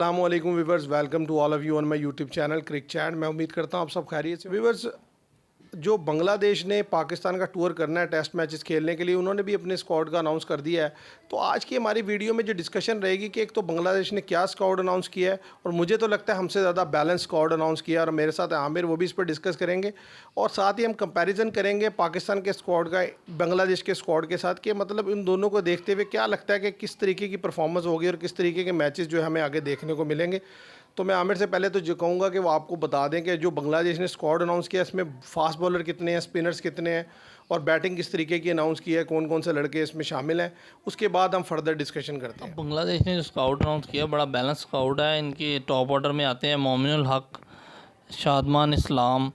अस्सलामुअलैकुम viewers, welcome to all of you on my YouTube channel Crick Chat. मैं उम्मीद करता हूँ आप सब खैरियत से। व्यूवर्स, जो बांग्लादेश ने पाकिस्तान का टूर करना है टेस्ट मैचेस खेलने के लिए, उन्होंने भी अपने स्क्वाड का अनाउंस कर दिया है। तो आज की हमारी वीडियो में जो डिस्कशन रहेगी कि एक तो बांग्लादेश ने क्या स्क्वाड अनाउंस किया है, और मुझे तो लगता है हमसे ज़्यादा बैलेंस स्क्वाड अनाउंस किया, और मेरे साथ आमिर, वो भी इस पर डिस्कस करेंगे। और साथ ही हम कंपैरिजन करेंगे पाकिस्तान के स्क्वाड का बांग्लादेश के स्क्वाड के साथ, कि मतलब इन दोनों को देखते हुए क्या लगता है कि किस तरीके की परफॉर्मेंस होगी और किस तरीके के मैचेस जो है हमें आगे देखने को मिलेंगे। तो मैं आमिर से पहले तो जो कहूँगा कि वो आपको बता दें कि जो बांग्लादेश ने स्क्वाड अनाउंस किया, इसमें फास्ट बॉलर कितने हैं, स्पिनर्स कितने हैं, और बैटिंग किस तरीके की अनाउंस की है, कौन कौन से लड़के इसमें शामिल हैं। उसके बाद हम फर्दर डिस्कशन करते हैं। बांग्लादेश ने जो स्काउट अनाउंस किया बड़ा बैलेंस स्काउट है। इनके टॉप ऑर्डर में आते हैं मोमिनुल हक, शादमान इस्लाम,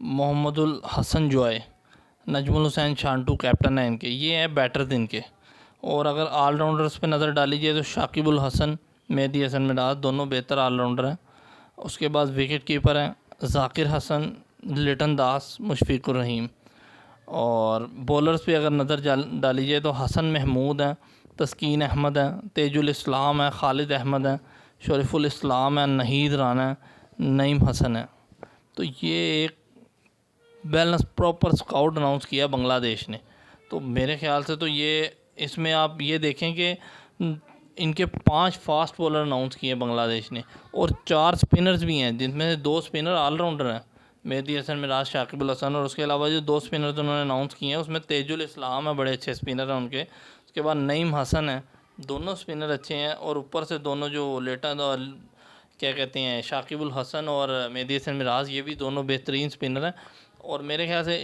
मोहम्मदुल हसन जोए, नजमुल हुसैन शांटू कैप्टन है इनके। ये हैं बैटर्स इनके। और अगर ऑलराउंडर्स पे नज़र डाली जाए तो शाकिबुल हसन, मेहदी हसन मिराज दोनों बेहतर ऑलराउंडर हैं। उसके बाद विकेट कीपर हैं जाकिर हसन, लिटन दास, मुशफिकुर रहीम। और बॉलर्स पे अगर नज़र डाली जाए तो हसन महमूद हैं, तस्कीन अहमद हैं, तेजुल इस्लाम है, खालिद अहमद हैं, शरीफुल इस्लाम है, नहीद राना है, नईम हसन है। तो ये एक बैलेंस प्रॉपर स्काउट अनाउंस किया बांग्लादेश ने। तो मेरे ख्याल से तो ये इसमें आप ये देखें कि इनके 5 फास्ट बॉलर अनाउंस किए बांग्लादेश ने, और 4 स्पिनर्स भी हैं, जिनमें से 2 स्पिनर ऑलराउंडर हैं, मेहदी हसन मिराज, शाकिबुल हसन। और उसके अलावा जो 2 स्पिनर्स उन्होंने अनाउंस किए हैं उसमें तेजुल इस्लाम है, बड़े अच्छे स्पिनर हैं उनके। उसके बाद नईम हसन है, दोनों स्पिनर अच्छे हैं। और ऊपर से दोनों जो लेटन और क्या कहते हैं, शाकिबुल हसन और मेहदी हसन मिराज, ये भी दोनों बेहतरीन स्पिनर हैं। और मेरे ख्याल से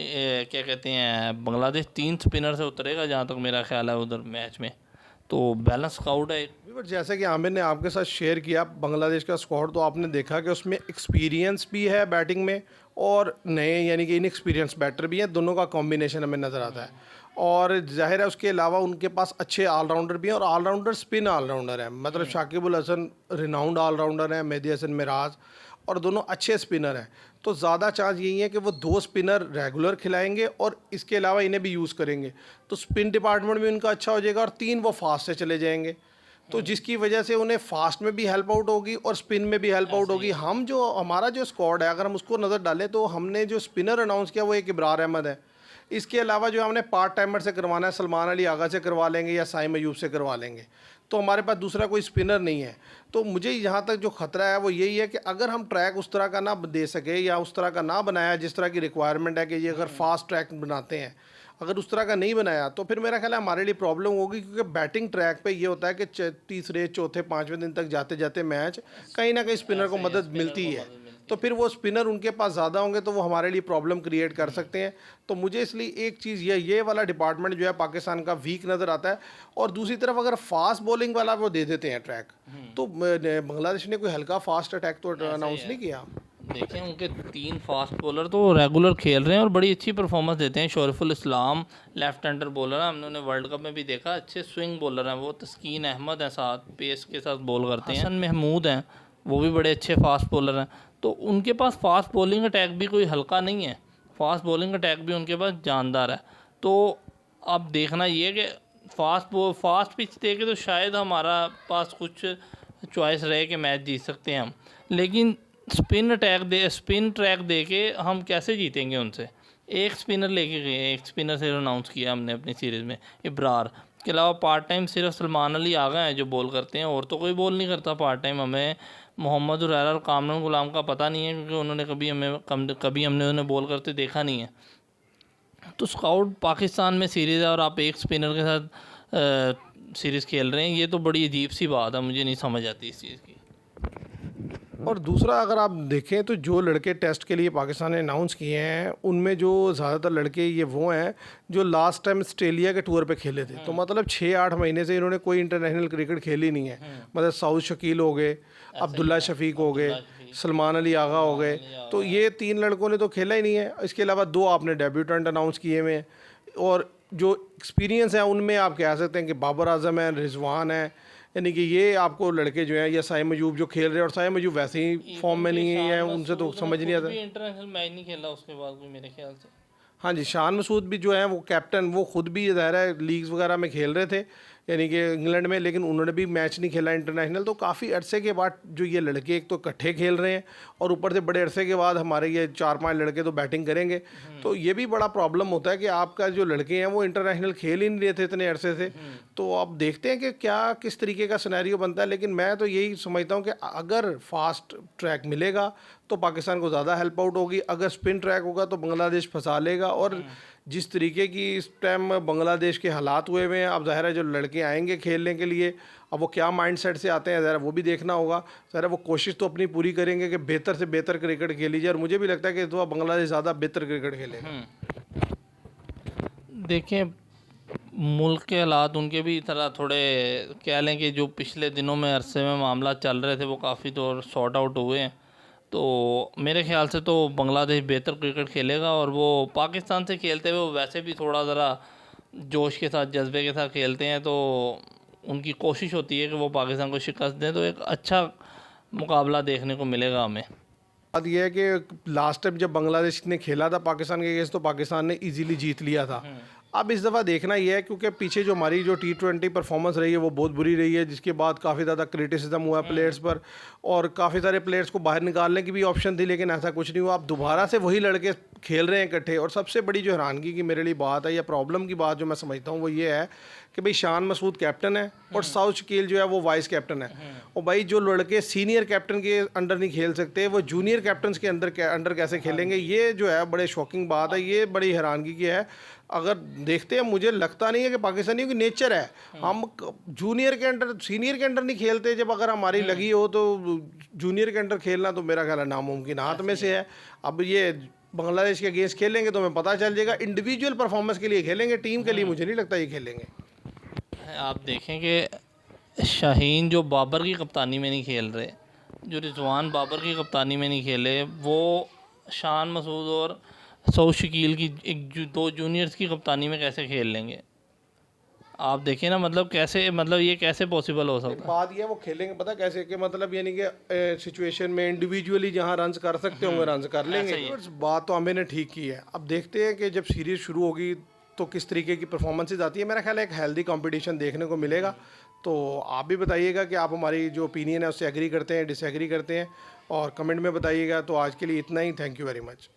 क्या कहते हैं, बांग्लादेश 3 स्पिनर से उतरेगा जहाँ तक मेरा ख्याल है उधर मैच में। तो बैलेंस स्काउट है। बट जैसा कि आमिर ने आपके साथ शेयर किया बांग्लादेश का स्क्वाड, तो आपने देखा कि उसमें एक्सपीरियंस भी है बैटिंग में, और नए यानी कि इनएक्सपीरियंस बैटर भी हैं। दोनों का कॉम्बिनेशन हमें नज़र आता है। और जाहिर है उसके अलावा उनके पास अच्छे ऑलराउंडर भी हैं, और ऑलराउंडर स्पिन ऑलराउंडर हैं। मतलब शाकिबुल हसन रिनाउंड ऑलराउंडर हैं, मेहदी हसन मिराज, और दोनों अच्छे स्पिनर हैं। तो ज़्यादा चांस यही है कि वो 2 स्पिनर रेगुलर खिलाएंगे, और इसके अलावा इन्हें भी यूज़ करेंगे। तो स्पिन डिपार्टमेंट भी उनका अच्छा हो जाएगा, और 3 वो फास्ट से चले जाएंगे। तो जिसकी वजह से उन्हें फास्ट में भी हेल्प आउट होगी और स्पिन में भी हेल्प आउट होगी। हम जो हमारा जो स्क्वाड है, अगर हम उसको नज़र डालें, तो हमने जो स्पिनर अनाउंस किया वो एक इब्रार अहमद है। इसके अलावा जो हमने पार्ट टाइमर से करवाना है, सलमान अली आगा से करवा लेंगे या साइम अयूब से करवा लेंगे। तो हमारे पास दूसरा कोई स्पिनर नहीं है। तो मुझे यहाँ तक जो ख़तरा है वो यही है कि अगर हम ट्रैक उस तरह का ना दे सके, या उस तरह का ना बनाया जिस तरह की रिक्वायरमेंट है कि ये अगर फास्ट ट्रैक बनाते हैं, अगर उस तरह का नहीं बनाया, तो फिर मेरा ख्याल है हमारे लिए प्रॉब्लम होगी। क्योंकि बैटिंग ट्रैक पे ये होता है कि तीसरे चौथे पाँचवें दिन तक जाते जाते मैच कहीं ना कहीं स्पिनर को मदद मिलती है। तो फिर वो स्पिनर उनके पास ज़्यादा होंगे तो वो हमारे लिए प्रॉब्लम क्रिएट कर सकते हैं। तो मुझे इसलिए एक चीज़ ये वाला डिपार्टमेंट जो है पाकिस्तान का वीक नज़र आता है। और दूसरी तरफ अगर फास्ट बॉलिंग वाला वो दे देते हैं ट्रैक, तो बांग्लादेश ने कोई हल्का फास्ट अटैक तो अनाउंस नहीं किया। देखें उनके 3 फास्ट बॉलर तो रेगुलर खेल रहे हैं और बड़ी अच्छी परफॉर्मेंस देते हैं। शरीफुल इस्लाम लेफ्ट हैंडर बॉलर है, हमने उन्हें वर्ल्ड कप में भी देखा, अच्छे स्विंग बॉलर हैं वो। तस्कीन अहमद हैं, साथ पेस के साथ बॉल करते हैं। हसन महमूद हैं, वो भी बड़े अच्छे फास्ट बॉलर हैं। तो उनके पास फास्ट बॉलिंग अटैक भी कोई हल्का नहीं है, फास्ट बॉलिंग अटैक भी उनके पास जानदार है। तो अब देखना ये कि फास्ट पिच दे के तो शायद हमारा पास कुछ चॉइस रहे कि मैच जीत सकते हैं हम, लेकिन स्पिन ट्रैक दे के हम कैसे जीतेंगे उनसे। एक स्पिनर लेके गए, एक स्पिनर से अनाउंस किया हमने अपनी सीरीज़ में, इब्रार के अलावा पार्ट टाइम सिर्फ सलमान अली आ गए हैं जो बॉल करते हैं, और तो कोई बॉल नहीं करता पार्ट टाइम। हमें मोहम्मद उरैरा और कामरान गुलाम का पता नहीं है, क्योंकि उन्होंने कभी हमने उन्हें बॉल करते देखा नहीं है। तो स्काउट पाकिस्तान में सीरीज़ है और आप एक स्पिनर के साथ सीरीज़ खेल रहे हैं, ये तो बड़ी अजीब सी बात है, मुझे नहीं समझ आती इस चीज़ की। और दूसरा, अगर आप देखें तो जो लड़के टेस्ट के लिए पाकिस्तान ने अनाउंस किए हैं, उनमें जो ज़्यादातर लड़के ये वो हैं जो लास्ट टाइम ऑस्ट्रेलिया के टूर पे खेले थे। तो मतलब 6-8 महीने से इन्होंने कोई इंटरनेशनल क्रिकेट खेली नहीं है। मतलब साउद शकील हो गए, अब्दुल्ला शफीक हो गए, सलमान अली आगा हो गए। तो ये 3 लड़कों ने तो खेला ही नहीं है। इसके अलावा 2 आपने डेब्यूटेंट अनाउंस किए हुए हैं। और जो एक्सपीरियंस है उनमें आप कह सकते हैं कि बाबर आजम है, रिजवान है, यानी कि ये आपको लड़के जो हैं, या साइम अयूब जो खेल रहे हैं। और साइम अयूब वैसे ही फॉर्म में नहीं है, उनसे तो समझ नहीं आता। इंटरनेशनल मैच नहीं खेला उसके बाद कोई मेरे ख्याल से। हाँ जी, शान मसूद भी जो है वो कैप्टन, वो ख़ुद भी ज़ाहिर है लीग्स वगैरह में खेल रहे थे। यानी कि इंग्लैंड में, लेकिन उन्होंने भी मैच नहीं खेला इंटरनेशनल। तो काफ़ी अरसे के बाद जो ये लड़के एक तो इकट्ठे खेल रहे हैं और ऊपर से बड़े अरसे के बाद हमारे ये 4-5 लड़के तो बैटिंग करेंगे, तो ये भी बड़ा प्रॉब्लम होता है कि आपका जो लड़के हैं वो इंटरनेशनल खेल ही नहीं रहे थे इतने अरसे से। तो अब देखते हैं कि क्या किस तरीके का सिनेरियो बनता है, लेकिन मैं तो यही समझता हूँ कि अगर फास्ट ट्रैक मिलेगा तो पाकिस्तान को ज़्यादा हेल्प आउट होगी, अगर स्पिन ट्रैक होगा तो बांग्लादेश फंसा लेगा। और जिस तरीके की इस टाइम बांग्लादेश के हालात हुए हुए हैं, अब ज़ाहिर है जो लड़के आएंगे खेलने के लिए, अब वो क्या माइंडसेट से आते हैं ज़रा वो भी देखना होगा। ज़रा वो कोशिश तो अपनी पूरी करेंगे कि बेहतर से बेहतर क्रिकेट खेली जाए, और मुझे भी लगता है कि इस दफ़ा बांग्लादेश ज़्यादा बेहतर क्रिकेट खेलेगा। देखिए, मुल्क के हालात उनके भी तरह थोड़े कह लें कि जो पिछले दिनों में अरसे में मामला चल रहे थे वो काफ़ी तो सॉर्ट आउट हुए हैं। तो मेरे ख्याल से तो बांग्लादेश बेहतर क्रिकेट खेलेगा, और वो पाकिस्तान से खेलते हुए वो वैसे भी थोड़ा ज़रा जोश के साथ जज्बे के साथ खेलते हैं, तो उनकी कोशिश होती है कि वो पाकिस्तान को शिकस्त दें, तो एक अच्छा मुकाबला देखने को मिलेगा हमें। बात यह है कि लास्ट टाइम जब बांग्लादेश ने खेला था पाकिस्तान के अगेंस्ट तो पाकिस्तान ने इजीली जीत लिया था। अब इस दफ़ा देखना यह है, क्योंकि पीछे जो हमारी जो T20 परफॉर्मेंस रही है वो बहुत बुरी रही है, जिसके बाद काफ़ी ज़्यादा क्रिटिसिज्म हुआ प्लेयर्स पर, और काफ़ी सारे प्लेयर्स को बाहर निकालने की भी ऑप्शन थी, लेकिन ऐसा कुछ नहीं हुआ। अब दोबारा से वही लड़के खेल रहे हैं इकट्ठे, और सबसे बड़ी जो हैरानगी की मेरे लिए बात है या प्रॉब्लम की बात जो मैं समझता हूँ वो ये है कि भाई शान मसूद कैप्टन है और साउथ शकील जो है वो वाइस कैप्टन है, और भाई जो लड़के सीनियर कैप्टन के अंडर नहीं खेल सकते वो जूनियर कैप्टन के अंडर कैसे खेलेंगे? ये जो है बड़े शॉकिंग बात है, ये बड़ी हैरानगी की है। अगर देखते हैं, मुझे लगता नहीं है कि पाकिस्तानियों की नेचर है हम जूनियर के अंडर सीनियर के अंडर नहीं खेलते, जब अगर हमारी लगी हो तो जूनियर के अंडर खेलना तो मेरा ख्याल है नामुमकिन हाथ में से है। अब ये बांग्लादेश के अगेंस्ट खेलेंगे तो हमें पता चल जाएगा, इंडिविजुअल परफॉर्मेंस के लिए खेलेंगे, टीम के लिए मुझे नहीं लगता ये खेलेंगे। आप देखें कि शाहीन जो बाबर की कप्तानी में नहीं खेल रहे, जो रिजवान बाबर की कप्तानी में नहीं खेले, वो शान मसूद और सऊद शकील की दो जूनियर्स की कप्तानी में कैसे खेल लेंगे? आप देखिए ना, मतलब कैसे, मतलब ये कैसे पॉसिबल हो सकता है? बात ये है वो खेलेंगे पता कैसे कि मतलब यानी कि सिचुएशन में इंडिविजुअली जहां रन्स कर सकते होंगे रन्स कर लेंगे। तो बात तो हमें ने ठीक की है। अब देखते हैं कि जब सीरीज शुरू होगी तो किस तरीके की परफॉर्मेंसेज आती है। मेरा ख्याल है एक हेल्दी कंपटीशन देखने को मिलेगा। तो आप भी बताइएगा कि आप हमारी जो ओपिनियन है उससे एग्री करते हैं, डिसएग्री करते हैं, और कमेंट में बताइएगा। तो आज के लिए इतना ही। Thank you very much.